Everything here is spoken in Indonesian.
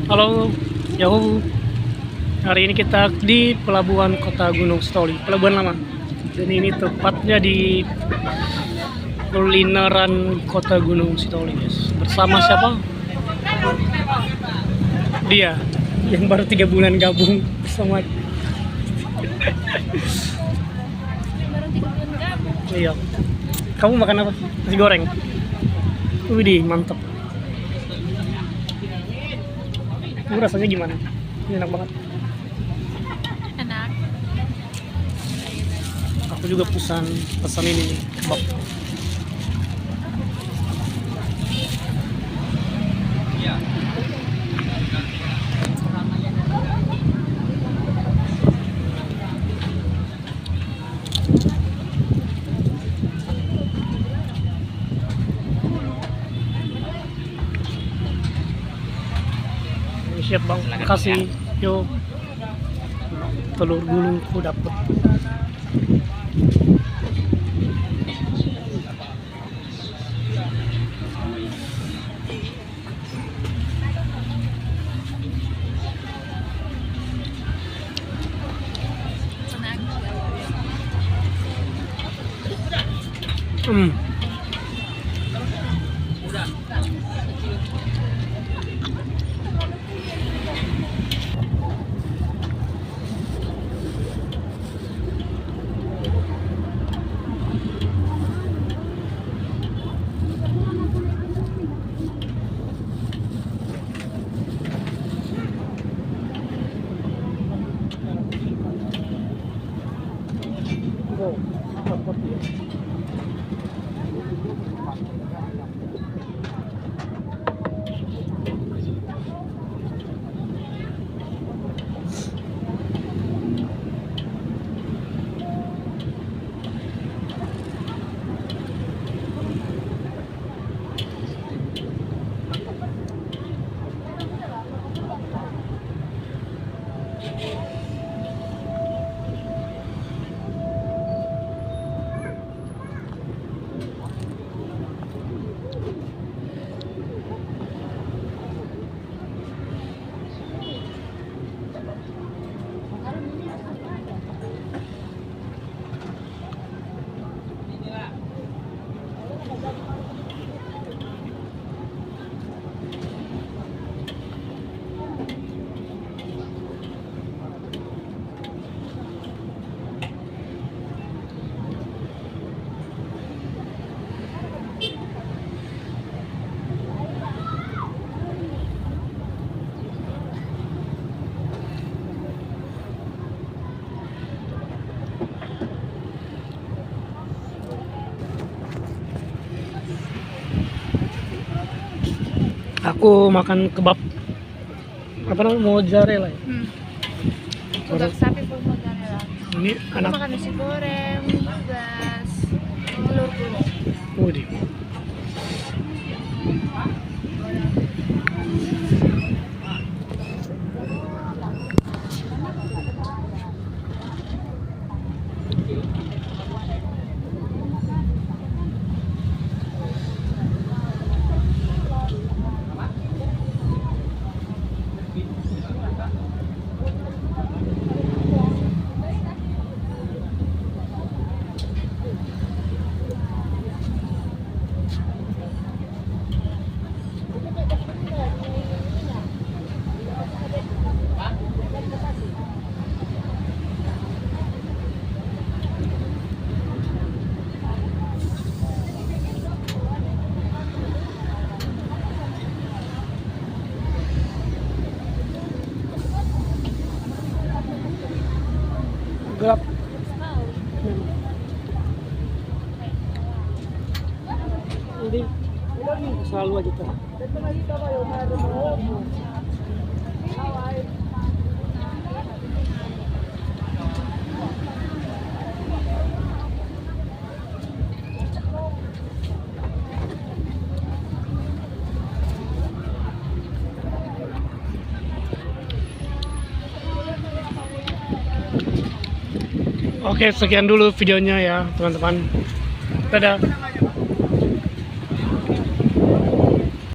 Halo, Yahoo. Hari ini kita di Pelabuhan Kota Gunung Sitoli, Pelabuhan Lama. Dan ini tepatnya di kulineran Kota Gunung Sitoli, guys. Bersama siapa? Dia yang baru 3 bulan gabung sama. Iya. Kamu makan apa? Nasi goreng. Widih, mantap. Ini rasanya gimana? Ini enak banget. Enak. Aku juga pesan ini nih, kebab. Siap bang, kasih yo telur gulungku dapet. Enak. Oh, dapet ya. Aku makan kebab apa namanya, mozzarella ya. Kebab sapi full mozzarella. Ini Aku anak. makan nasi goreng, gas, telur gulung. Widih. Gelap. Ini selalu aja tuh. Oke, sekian dulu videonya ya, teman-teman. Dadah.